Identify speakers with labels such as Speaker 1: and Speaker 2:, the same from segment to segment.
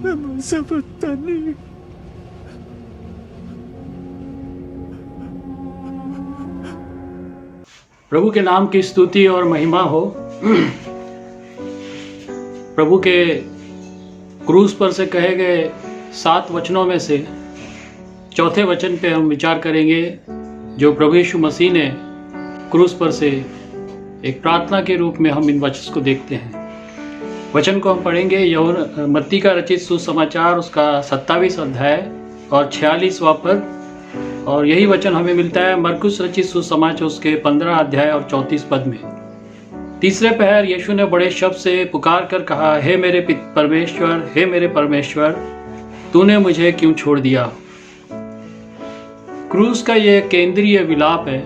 Speaker 1: मुझसे पता नहीं।
Speaker 2: प्रभु के नाम की स्तुति और महिमा हो। प्रभु के क्रूस पर से कहे गए 7 वचनों में से चौथे वचन पे हम विचार करेंगे, जो प्रभु यीशु मसीह ने क्रूस पर से एक प्रार्थना के रूप में हम इन वचन को देखते हैं। वचन को हम पढ़ेंगे मत्ती का रचित सुसमाचार उसका 27 अध्याय और 46वां पद, और यही वचन हमें मिलता है मरकुस रचित सुसमाचार उसके 15 अध्याय और 34 पद में। तीसरे पहर यीशु ने बड़े शब्द से पुकार कर कहा, हे मेरे परमेश्वर, हे मेरे परमेश्वर, तूने मुझे क्यों छोड़ दिया। क्रूस का ये केंद्रीय विलाप है।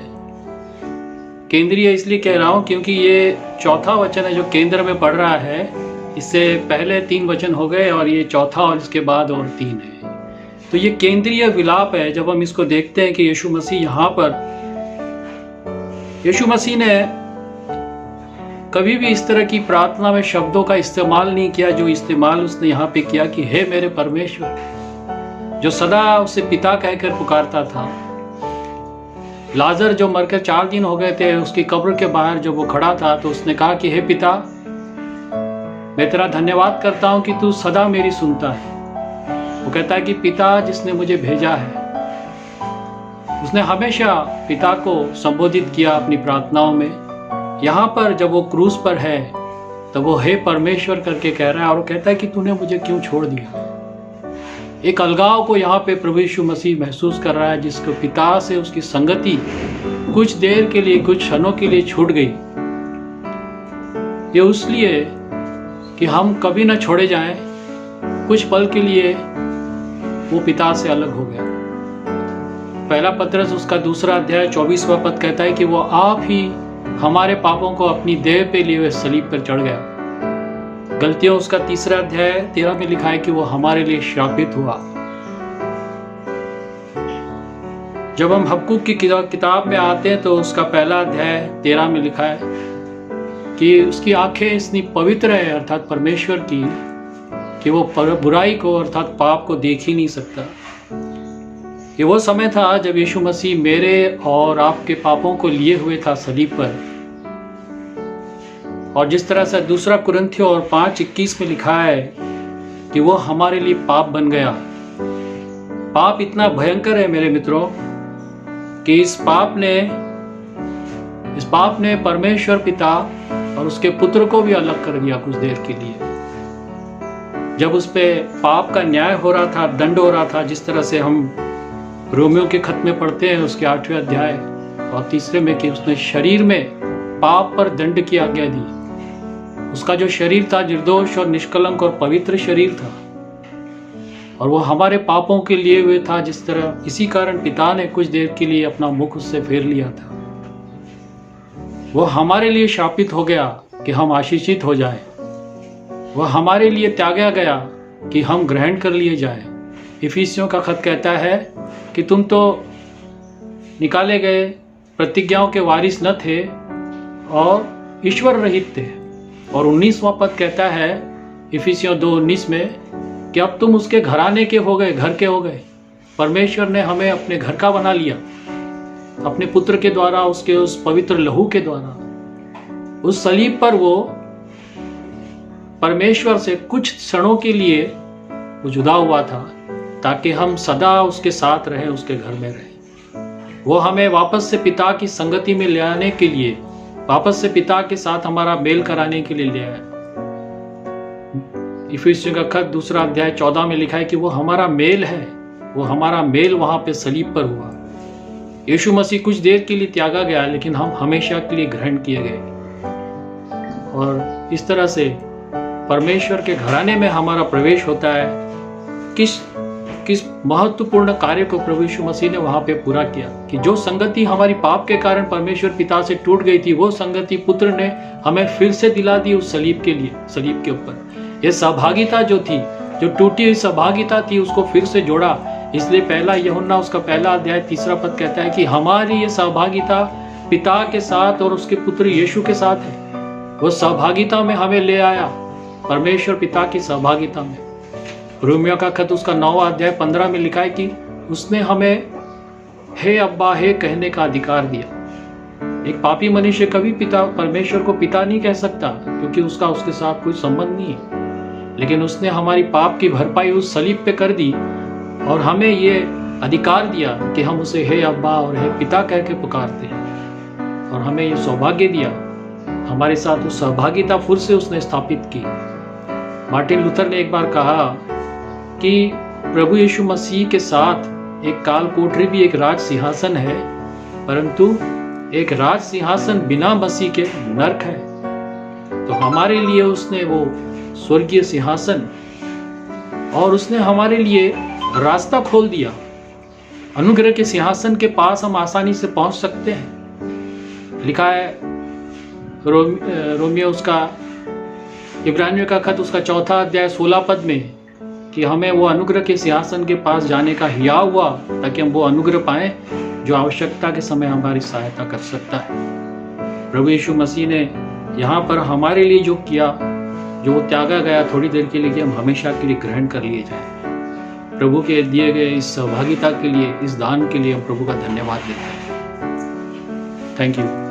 Speaker 2: केंद्रीय इसलिए कह रहा हूं क्योंकि ये चौथा वचन है जो केंद्र में पढ़ रहा है। इससे पहले 3 वचन हो गए और ये चौथा और इसके बाद और 3 है। तो ये केंद्रीय विलाप है। जब हम इसको देखते हैं कि यीशु मसीह यहाँ पर, यीशु मसीह ने कभी भी इस तरह की प्रार्थना में शब्दों का इस्तेमाल नहीं किया जो इस्तेमाल उसने यहाँ पे किया कि हे मेरे परमेश्वर, जो सदा उसे पिता कहकर पुकारता था। लाजर जो मरकर 4 दिन हो गए थे, उसकी कब्र के बाहर जब वो खड़ा था तो उसने कहा कि हे पिता, मैं तेरा धन्यवाद करता हूं कि तू सदा मेरी सुनता है। वो कहता है कि पिता जिसने मुझे भेजा है। उसने हमेशा पिता को संबोधित किया अपनी प्रार्थनाओं में। यहाँ पर जब वो क्रूस पर है तो वो हे परमेश्वर करके कह रहा है, और वो कहता है कि तूने मुझे क्यों छोड़ दिया। एक अलगाव को यहाँ पे प्रभु यीशु मसीह महसूस कर रहा है, जिसको पिता से उसकी संगति कुछ देर के लिए, कुछ क्षणों के लिए छूट गई। ये इसलिए कि हम कभी न छोड़े जाएं। कुछ पल के लिए वो पिता से अलग हो गया। पहला पत्रस उसका 2 अध्याय 24वां पद कहता है कि वो आप ही हमारे पापों को अपनी देह पे लिए हुए सलीब पर चढ़ गया। गलतियों उसका 3 अध्याय 13 में लिखा है कि वो हमारे लिए श्रापित हुआ। जब हम हबक्कुक की किताब में आते हैं तो उसका 1 अध्याय 13 में लिखा है कि उसकी आंखें इतनी पवित्र है, अर्थात परमेश्वर की, कि वो बुराई को अर्थात पाप को देख ही नहीं सकता। ये वो समय था जब यीशु मसीह मेरे और आपके पापों को लिए हुए था सलीब पर। और जिस तरह से 2 कुरिन्थियों और 5:21 में लिखा है कि वो हमारे लिए पाप बन गया। पाप इतना भयंकर है मेरे मित्रों कि इस पाप ने परमेश्वर पिता और उसके पुत्र को भी अलग कर दिया कुछ देर के लिए। जब उस पे पाप का न्याय हो रहा था, दंड हो रहा था, जिस तरह से हम रोमियो के खत में पढ़ते हैं उसके 8वें अध्याय और 3 में कि उसने शरीर में पाप पर दंड की आज्ञा दी। उसका जो शरीर था निर्दोष और निष्कलंक और पवित्र शरीर था, और वो हमारे पापों के लिए हुए था। जिस तरह इसी कारण पिता ने कुछ देर के लिए अपना मुख उससे फेर लिया था। वो हमारे लिए शापित हो गया कि हम आशीषित हो जाएं। वह हमारे लिए त्यागा गया कि हम ग्रहण कर लिए जाएं। इफिसियों का खत कहता है कि तुम तो निकाले गए प्रतिज्ञाओं के वारिस न थे और ईश्वर रहित थे। और 19वां पद कहता है इफिसियों 2:19 में कि अब तुम उसके घराने के हो गए, घर के हो गए। परमेश्वर ने हमें अपने घर का बना लिया अपने पुत्र के द्वारा, उसके उस पवित्र लहू के द्वारा। उस सलीब पर वो परमेश्वर से कुछ क्षणों के लिए वो जुदा हुआ था ताकि हम सदा उसके साथ रहें, उसके घर में रहें। वो हमें वापस से पिता की संगति में ले आने के लिए, वापस से पिता के साथ हमारा मेल कराने के लिए ले आया। इफिसियों का खत 2 अध्याय 14 में लिखा है कि वो हमारा मेल है। वो हमारा मेल वहां पे सलीब पर हुआ। यीशु मसीह कुछ देर के लिए त्यागा गया, लेकिन हम हमेशा के लिए ग्रहण किए गए। और इस तरह से परमेश्वर के घराने में हमारा प्रवेश होता है। किस महत्वपूर्ण कार्य को प्रभु यीशु मसीह ने वहां पे पूरा किया कि जो संगति हमारी पाप के कारण परमेश्वर पिता से टूट गई थी, वो संगति पुत्र ने हमें फिर से दिला दी उस सलीब के लिए, सलीब के ऊपर। ये सहभागिता जो थी, जो टूटी हुई सहभागिता थी, उसको फिर से जोड़ा। इसलिए 1 यूहन्ना उसका 1 अध्याय 3 पद कहता है कि हमारी ये सहभागिता पिता के साथ और उसके पुत्र यीशु के साथ है। वो सहभागिता में हमें ले आया, परमेश्वर पिता की सहभागिता में। रोमियो का खत उसका 9वां अध्याय 15 में लिखा है कि उसने हमें हे अब्बा हे कहने का अधिकार दिया। एक पापी मनुष्य कभी पिता परमेश्वर को पिता नहीं कह सकता, क्योंकि उसका उसके साथ कोई संबंध नहीं है। लेकिन उसने हमारी पाप की भरपाई उस सलीब पे कर दी और हमें ये अधिकार दिया कि हम उसे हे अब्बा और हे पिता कह के पुकारते हैं। और हमें ये सौभाग्य दिया, हमारे साथ उस सहभागिता फिर से उसने स्थापित की। मार्टिन लूथर ने एक बार कहा कि प्रभु यीशु मसीह के साथ एक काल कोठरी भी एक राज सिंहासन है, परंतु एक राज सिंहासन बिना मसीह के नरक है। तो हमारे लिए उसने वो स्वर्गीय सिंहासन और उसने हमारे लिए रास्ता खोल दिया। अनुग्रह के सिंहासन के पास हम आसानी से पहुंच सकते हैं। लिखा है रोमियो उसका इब्रानियों का खत उसका 4 अध्याय 16 पद में कि हमें वो अनुग्रह के सिंहासन के पास जाने का हियाव हुआ, ताकि हम वो अनुग्रह पाएं जो आवश्यकता के समय हमारी सहायता कर सकता है। प्रभु यीशु मसीह ने यहाँ पर हमारे लिए जो किया, जो वो त्यागा गया थोड़ी देर के लिए, कि हम हमेशा के लिए ग्रहण कर लिए जाएं। प्रभु के दिए गए इस सहभागिता के लिए, इस दान के लिए हम प्रभु का धन्यवाद देते हैं। Thank you.